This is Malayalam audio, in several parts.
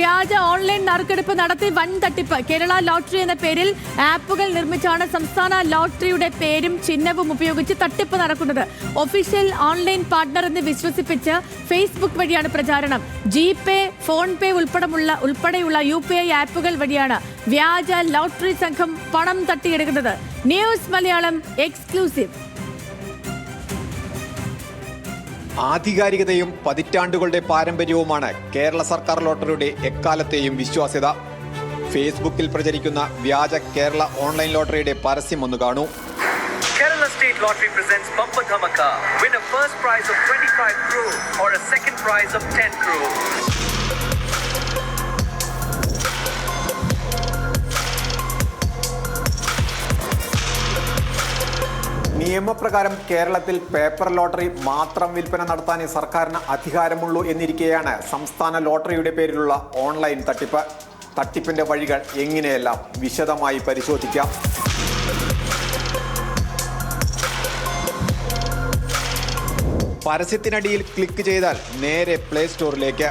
വ്യാജ ഓൺലൈൻ നറുക്കെടുപ്പ് നടത്തി വൻ തട്ടിപ്പ്. കേരള ലോട്ടറി എന്ന പേരിൽ ആപ്പുകൾ നിർമ്മിച്ചാണ് സംസ്ഥാന ലോട്ടറിയുടെ പേരും ചിഹ്നവും ഉപയോഗിച്ച് തട്ടിപ്പ് നടക്കുന്നത്. ഒഫീഷ്യൽ ഓൺലൈൻ പാർട്ണർ എന്ന് വിശ്വസിപ്പിച്ച് ഫേസ്ബുക്ക് വഴിയാണ് പ്രചാരണം. ജിപേ, ഫോൺപേ ഉൾപ്പെടെയുള്ള UPI ആപ്പുകൾ വഴിയാണ് വ്യാജ ലോട്ടറി സംഘം പണം തട്ടിയെടുക്കുന്നത്. News Malayalam exclusive. ആധികാരികതയും പതിറ്റാണ്ടുകളുടെ പാരമ്പര്യവുമാണ് കേരള സർക്കാർ ലോട്ടറിയുടെ എക്കാലത്തെയും വിശ്വാസ്യത. ഫേസ്ബുക്കിൽ പ്രചരിക്കുന്ന വ്യാജ കേരള ഓൺലൈൻ ലോട്ടറിയുടെ പരസ്യം ഒന്ന് കാണൂ. Kerala State Lottery presents Bumper Dhamaka. Win a first prize of 25 crore or a second prize of 10 crore. നിയമപ്രകാരം കേരളത്തിൽ പേപ്പർ ലോട്ടറി മാത്രം വിൽപ്പന നടത്താനേ സർക്കാരിന് അധികാരമുള്ളൂ എന്നിരിക്കെയാണ് സംസ്ഥാന ലോട്ടറിയുടെ പേരിലുള്ള ഓൺലൈൻ തട്ടിപ്പ്. തട്ടിപ്പിന്റെ വഴികൾ എങ്ങനെയെല്ലാം വിശദമായി പരിശോധിക്കാം. പരസ്യത്തിനടിയിൽ ക്ലിക്ക് ചെയ്താൽ നേരെ പ്ലേ സ്റ്റോറിലേക്ക്.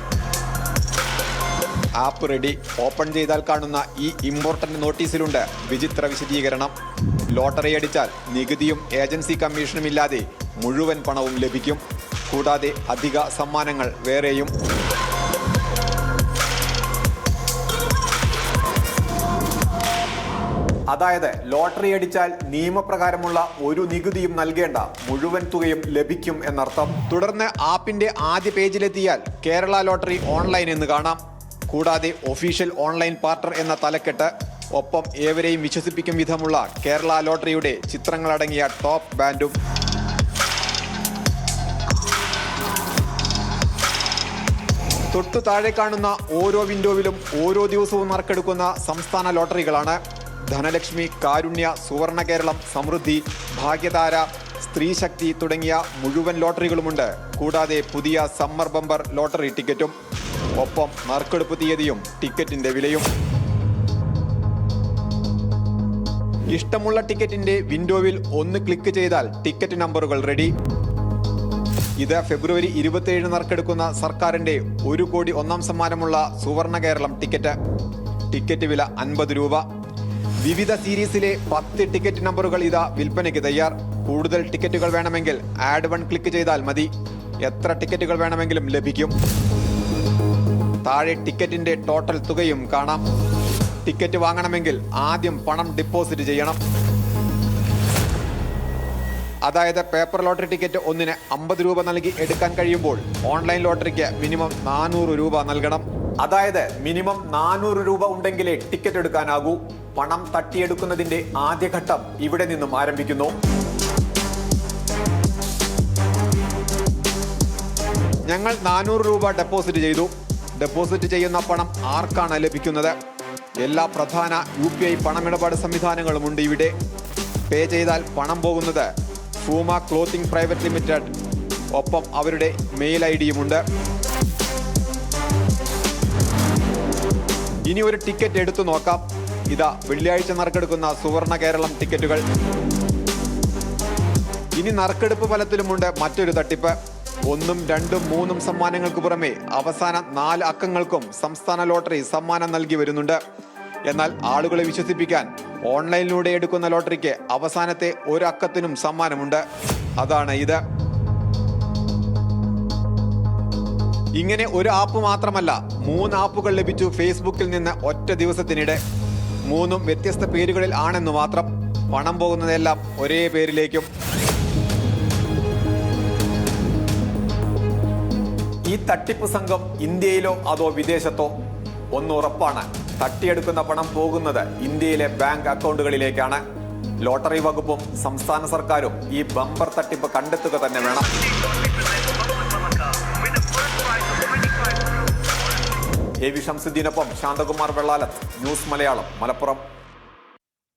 App ready. ഓപ്പൺ ചെയ്താൽ കാണുന്ന ഈ ഇമ്പോർട്ടന്റ് നോട്ടീസിലുണ്ട് വിചിത്ര വിശദീകരണം. ലോട്ടറി അടിച്ചാൽ നികുതിയും ഏജൻസി കമ്മീഷനും ഇല്ലാതെ മുഴുവൻ പണവും ലഭിക്കും. കൂടാതെ അധിക സമ്മാനങ്ങൾ വേറെയും. അതായത് ലോട്ടറി അടിച്ചാൽ നിയമപ്രകാരമുള്ള ഒരു നികുതിയും നൽകേണ്ട, മുഴുവൻ തുകയും ലഭിക്കും എന്നർത്ഥം. തുടർന്ന് ആപ്പിന്റെ ആദ്യ പേജിലെത്തിയാൽ കേരള ലോട്ടറി ഓൺലൈൻ എന്ന് കാണാം. കൂടാതെ ഒഫീഷ്യൽ ഓൺലൈൻ പാർട്ണർ എന്ന തലക്കെട്ട്, ഒപ്പം ഏവരെയും വിശ്വസിപ്പിക്കും വിധമുള്ള കേരള ലോട്ടറിയുടെ ചിത്രങ്ങളടങ്ങിയ ടോപ്പ് ബാൻഡും. തൊട്ടു താഴെ കാണുന്ന ഓരോ വിൻഡോവിലും ഓരോ ദിവസവും നറുക്കെടുക്കുന്ന സംസ്ഥാന ലോട്ടറികളാണ്. ധനലക്ഷ്മി, കാരുണ്യ, സുവർണ കേരളം, സമൃദ്ധി, ഭാഗ്യതാര, സ്ത്രീശക്തി തുടങ്ങിയ മുഴുവൻ ലോട്ടറികളുമുണ്ട്. കൂടാതെ പുതിയ സമ്മർ ബമ്പർ ലോട്ടറി ടിക്കറ്റും, ഒപ്പം നറുക്കെടുപ്പ് തീയതിയും ടിക്കറ്റിന്റെ വിലയും. ഇഷ്ടമുള്ള ടിക്കറ്റിന്റെ വിൻഡോവിൽ ഒന്ന് ക്ലിക്ക് ചെയ്താൽ ടിക്കറ്റ് നമ്പറുകൾ റെഡി. ഇത് ഫെബ്രുവരി 27 നറുക്കെടുക്കുന്ന സർക്കാരിന്റെ 1 കോടി ഒന്നാം സമ്മാനമുള്ള സുവർണ കേരളം ടിക്കറ്റ്. ടിക്കറ്റ് വില 50 രൂപ. വിവിധ സീരീസിലെ 10 ടിക്കറ്റ് നമ്പറുകൾ ഇതാ വിൽപ്പനയ്ക്ക് തയ്യാർ. കൂടുതൽ ടിക്കറ്റുകൾ വേണമെങ്കിൽ ആഡ് 1 ക്ലിക്ക് ചെയ്താൽ മതി. എത്ര ടിക്കറ്റുകൾ വേണമെങ്കിലും ലഭിക്കും. താഴെ ടിക്കറ്റിന്റെ ടോട്ടൽ തുകയും കാണാം. ടിക്കറ്റ് വാങ്ങണമെങ്കിൽ ആദ്യം പണം ഡിപ്പോസിറ്റ് ചെയ്യണം. അതായത് പേപ്പർ ലോട്ടറി ടിക്കറ്റ് ഒന്നിന് 50 രൂപ നൽകി എടുക്കാൻ കഴിയുമ്പോൾ ഓൺലൈൻ ലോട്ടറിക്ക് മിനിമം 400 രൂപ നൽകണം. അതായത് മിനിമം 400 രൂപ ഉണ്ടെങ്കിലേ ടിക്കറ്റ് എടുക്കാനാകൂ. പണം തട്ടിയെടുക്കുന്നതിന്റെ ആദ്യഘട്ടം ഇവിടെ നിന്നും ആരംഭിക്കുന്നു. ഞങ്ങൾ 400 രൂപ ഡെപ്പോസിറ്റ് ചെയ്തു. ഡെപ്പോസിറ്റ് ചെയ്യുന്ന പണം ആർക്കാണ് ലഭിക്കുന്നത്? എല്ലാ പ്രധാന UPI പണമിടപാട് സംവിധാനങ്ങളുമുണ്ട് ഇവിടെ. പേ ചെയ്താൽ പണം പോകുന്നത് ഫൂമ ക്ലോത്തിങ് പ്രൈവറ്റ് ലിമിറ്റഡ്, ഒപ്പം അവരുടെ മെയിൽ IDയുമുണ്ട്. ഇനി ഒരു ടിക്കറ്റ് എടുത്തു നോക്കാം. ഇതാ വെള്ളിയാഴ്ച നറുക്കെടുക്കുന്ന സുവർണ കേരളം ടിക്കറ്റുകൾ. ഇനി നറുക്കെടുപ്പ് ഫലത്തിലുമുണ്ട് മറ്റൊരു തട്ടിപ്പ്. 1, 2, 3 സമ്മാനങ്ങൾക്ക് പുറമെ അവസാന 4 അക്കങ്ങൾക്കും സംസ്ഥാന ലോട്ടറി സമ്മാനം നൽകി വരുന്നുണ്ട്. എന്നാൽ ആളുകളെ വിശ്വസിപ്പിക്കാൻ ഓൺലൈനിലൂടെ എടുക്കുന്ന ലോട്ടറിക്ക് അവസാനത്തെ 1 അക്കത്തിനും സമ്മാനമുണ്ട്. അതാണ് ഇത്. ഇങ്ങനെ ഒരു ആപ്പ് മാത്രമല്ല, 3 ആപ്പുകൾ ലഭിച്ചു ഫേസ്ബുക്കിൽ നിന്ന് ഒറ്റ ദിവസത്തിനിടെ. 3ഉം വ്യത്യസ്ത പേരുകളിൽ ആണെന്ന് മാത്രം. പണം പോകുന്നതെല്ലാം ഒരേ പേരിലേക്കും. ഈ തട്ടിപ്പ് സംഘം ഇന്ത്യയിലോ അതോ വിദേശത്തോ? ഒന്ന് ഉറപ്പാണ്, തട്ടിയെടുക്കുന്ന പണം പോകുന്നത് ഇന്ത്യയിലെ ബാങ്ക് അക്കൗണ്ടുകളിലേക്കാണ്. ലോട്ടറി വകുപ്പും സംസ്ഥാന സർക്കാരും ഈ ബമ്പർ തട്ടിപ്പ് കണ്ടെത്തുക തന്നെ വേണം. എ വി ഷംസുദ്ദീനൊപ്പം ശാന്തകുമാർ വെള്ളാലത്ത്, ന്യൂസ് മലയാളം, മലപ്പുറം.